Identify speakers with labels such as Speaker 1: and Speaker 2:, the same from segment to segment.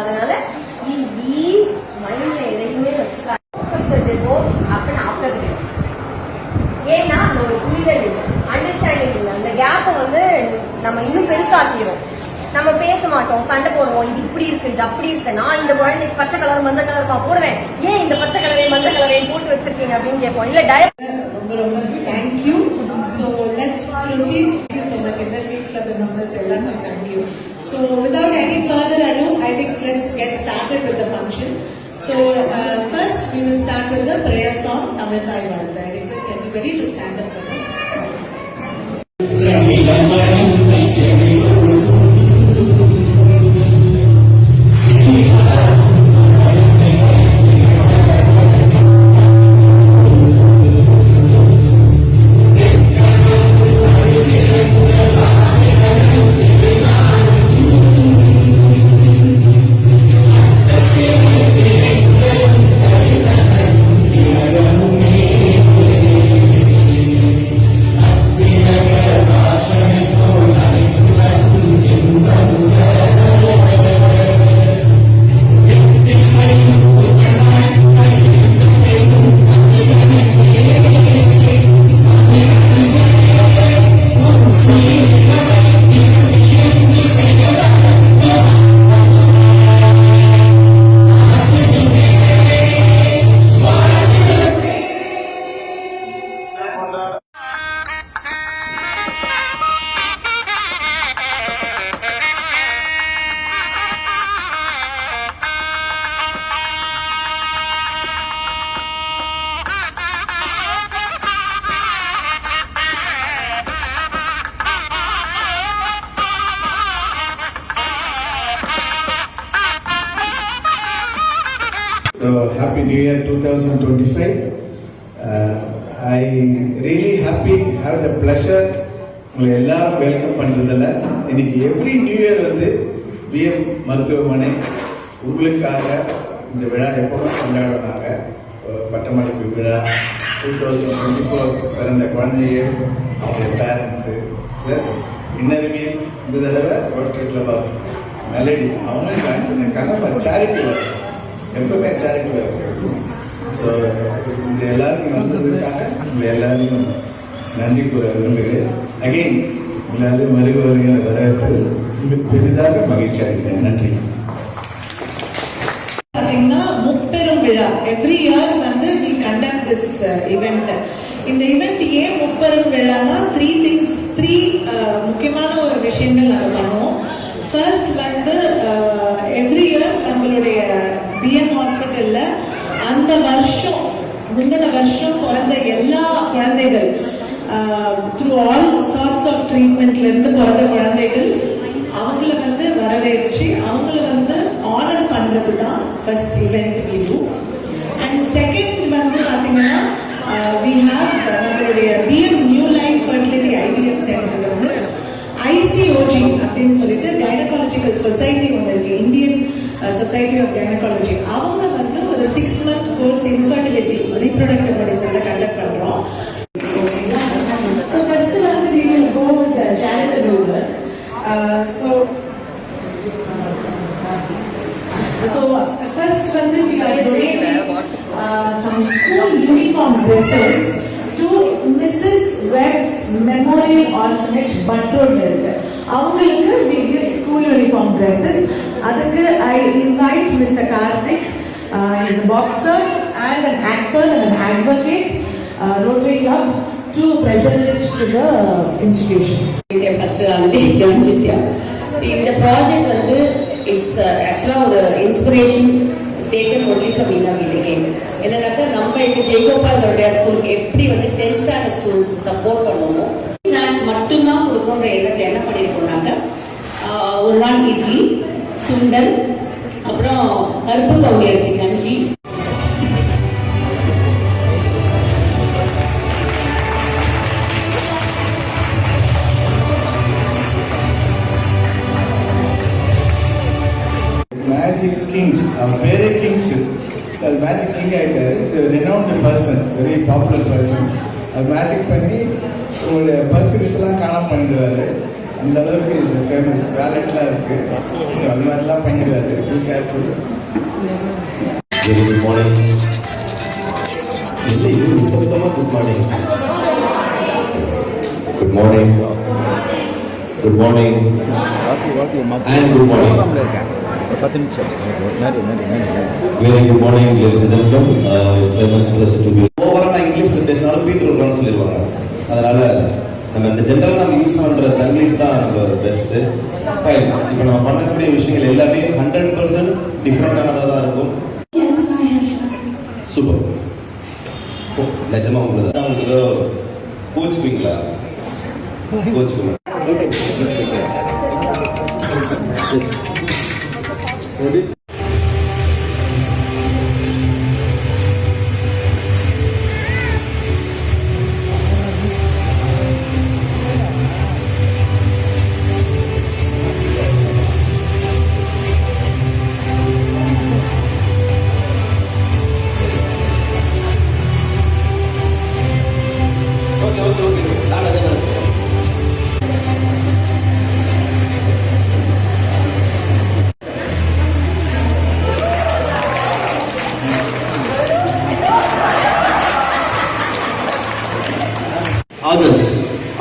Speaker 1: அதனால மைண்ட்ல எதையுமே வச்சுக்காது. ஏன்னா அந்த ஒரு புரிதல் இல்லை, அண்டர்ஸ்டாண்டிங் இல்லை. அந்த கேப்பை வந்து நம்ம இன்னும் பெருசாக்கிடும். நம்ம பேச மாட்டோம், சண்டை போடுவோம். இது இப்படி இருக்கு, இது அப்படி இருக்கு, நான் இந்த குழந்தைக்கு பச்சை கலர் மஞ்சள் கலர் போடுவேன், ஏன் இந்த பச்சை கலரையும் மஞ்சள் கலரையும் போட்டு வச்சிருக்கீங்க அப்படின்னு கேட்போம். இல்ல
Speaker 2: ரொம்ப ரொம்ப thank you. So let's proceed. Thank you so much. இந்த வீட்டில் மெம்பர்ஸ் எல்லாம் thank you. So without any further ado, I think let's get started with the function. So first we will start with the prayer song, Amritai Vartha. I request everybody to stand up for the
Speaker 3: So happy New Year 2025. I really happy have the pleasure உங்களை எல்லாரும் welcome பண்றதுல. இன்னைக்கு every new year வந்து PM மருத்துவமனை உங்களுக்காக இந்த விழா எப்பவும் கொண்டாடுறாங்க. பட்டமளிப்பு விழா 2024 பிறந்த குழந்தைகள், அவங்க பேரண்ட்ஸு ப்ளஸ் இன்னறிவியல் இந்த தடவை ரோட்டரி கிளப் ஆஃப் மெலடி அவங்களும் ஜாயின் பண்ணியிருக்காங்க. சேரிட்டி ஒர்க் எப்பவுமே சேரிட்டி ஒர்க். ஸோ இந்த எல்லாருக்கும் வந்ததுக்காக உங்களை எல்லாருக்கும் நன்றி கூற விரும்புகிறேன். அகெயின் எல்லாரும் வருபவர்கள் வரவேற்பது பெரிதாக மகிழ்ச்சி அளிக்கிறேன். நன்றி.
Speaker 2: பார்த்தீங்கன்னா முப்பெரும் விழா எவ்ரி இயர் வந்து we conduct this event. இந்த ஈவெண்ட் ஏன் முப்பெரும் விழானா த்ரீ முக்கியமான ஒரு விஷயங்கள் நாங்கள் பண்ணுவோம். ஃபர்ஸ்ட் வந்து எவ்ரி இயர் நம்மளுடைய பிஎம் ஹாஸ்பிட்டல்ல அந்த வருஷம் முந்தின வருஷம் பிறந்த எல்லா குழந்தைகள் த்ரூ ஆல் சார்ட்ஸ் ஆஃப் ட்ரீட்மெண்ட்ல இருந்து பிறந்த குழந்தைகள் அவங்கள வந்து வரவேற்று அவங்கள வந்து ஆனர் பண்றது தான் first event we do. And second வந்து பாத்தீங்கன்னா we have நம்மளுடைய PM new life fertility IVF centre வந்து ICOG அப்படின்னு சொல்லிட்டு கைனகாலஜிக்கல் சொசைட்டி ஒன்று இருக்கு, இந்தியன் சொசைட்டி ஆஃப் கைனகாலஜி. அவங்க வந்து ஒரு 6 month கோர்ஸ் இன்ஃபர்டிலிட்டி ரீப்ரொடக்டிவ் மெடிசன்ல கண்டக்ட் பண்றோம். So first வந்து we will go with the charitable work. So first வந்து we are donating some school uniform dresses to Mrs. Webb's Memorial Orphanage, Butterod. அவங்களுக்கு we give school uniform dresses. அதுக்கு I invite Mr. Karthik, he is a boxer and an actor and an advocate, Rotary Club, to present it to the institution.
Speaker 4: First இந்த project வந்து it's actually ஒரு inspiration taken only from Meena வீட்டுக்கு. என்னன்னாக்கா நம்ம இப்போ ஜெயகோபாலோடைய ஸ்கூலுக்கு எப்படி வந்து 10th ஸ்டாண்டர்ட் ஸ்டூடெண்ட்ஸ் சப்போர்ட் பண்ணுவோமோ ஸ்நாக்ஸ் மட்டும்தான் கொடுக்கணுன்ற எண்ணத்தில் என்ன பண்ணியிருக்கோம்னாக்க ஒரு நாள் இட்லி, சுண்டல், அப்புறம் கருப்பு கவுனி அரிசி கஞ்சி,
Speaker 3: Magic Kings, very kings. The Magic King is a renowned person, very popular person. Magic பண்ணி ஒரு பர்சன்டேஜ்லாம் காணாம பண்ணிடுவாரு. அந்த அளவுக்கு இஸ் ஃபேமஸ். வேலட்லாம் இருக்கு. ஸோ அது மாதிரிலாம் பண்ணிடுவாரு. போயிடாது. Be careful.
Speaker 5: Very good morning. இல்லை இது நிசப்தமா good morning. Good morning. Good morning. And good morning.
Speaker 6: 10 நிமிஷம்.
Speaker 5: Very good morning ladies and gentlemen. It's very much pleasure to be. ஓவரா நான் இங்கிலீஷ்ல பேசினாலும் பீட்டர் வருவான்னு சொல்லிடுவாங்க. அதனால நம்ம இந்த ஜென்ரலா நம்ம யூஸ் பண்ற இங்கிலீஷ் தான் நம்ம பெஸ்ட். ஃபைன். இப்போ நம்ம பண்ணக்கூடிய விஷயங்கள் எல்லாமே 100% டிஃபரெண்டானதா தான் இருக்கும். சூப்பர். நிஜமா உங்களுக்கு ஏதோ கோச்சுப்பீங்களா? கோச்சுக்கணும்.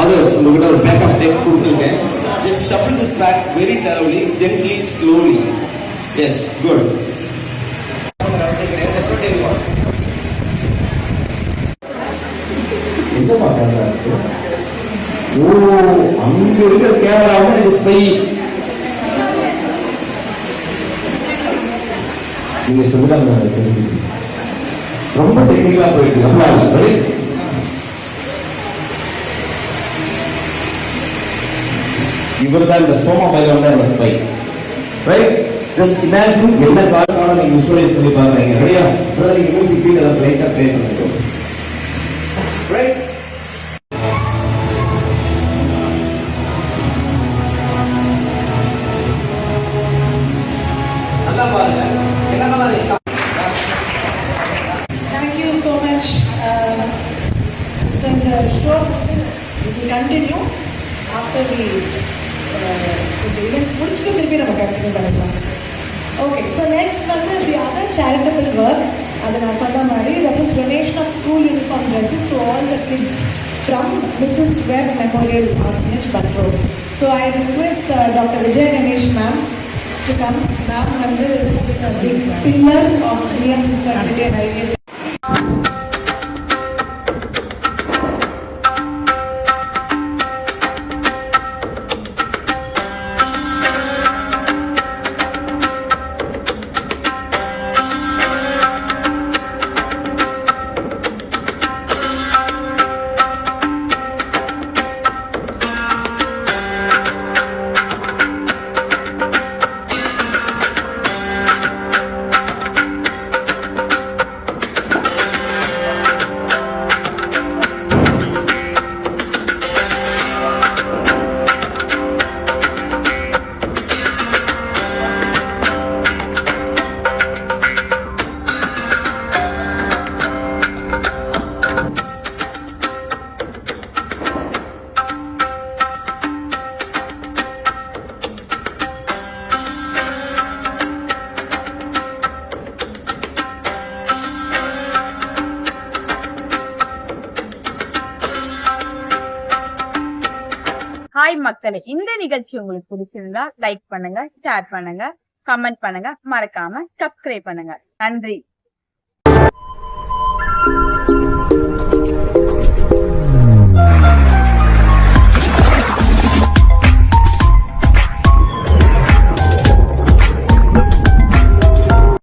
Speaker 5: Others, உங்ககிட்ட ஒரு பேக்கப் டேப் கொடுத்துருக்கேன். Just shuffle this back very thoroughly, gently, slowly. Yes, good. எந்த மாட்டாங்க? ஓ, அங்க இருக்கிற கேமராவும் இது ஸ்பை. நீங்க சொல்லுங்க, ரொம்ப டெக்னிக்கலா போயிட்டு நம்மளால இவர் தான் இந்த Soma Bhairavan spy. Right? Just imagine என்ன காரணம் நீங்க விஷுவலைஸ் பண்ணி பாக்குறீங்க. ரெடியா? அப்புறம் நீங்க மியூசிக் பீட் அதை லைட்டா ப்ளே பண்ணிக்கோ. ரைட்? நல்லா பாருங்க. என்ன மாதிரி
Speaker 2: Thank you so much. So the show will continue after the events முடிச்சுட்டு திருப்பி நம்ம கண்டினியூ பண்ணிக்கலாம். ஓகே, ஸோ நெக்ஸ்ட் வந்து தி அதர் சேரிட்டபிள் ஒர்க். அது நான் சொன்ன மாதிரி that is donation of school uniform dresses to all the kids from Mrs Webb memorial orphanage patrol. So I request doctor Vijaya Ganesh ma'am to come. Ma'am வந்து pillar of Indian fertility and IVF.
Speaker 7: Hi மக்களே, இந்த நிகழ்ச்சி உங்களுக்கு பிடிச்சிருந்தா like பண்ணுங்க, share பண்ணுங்க, comment பண்ணுங்க, மறக்காம சப்ஸ்கிரைப் பண்ணுங்க. நன்றி.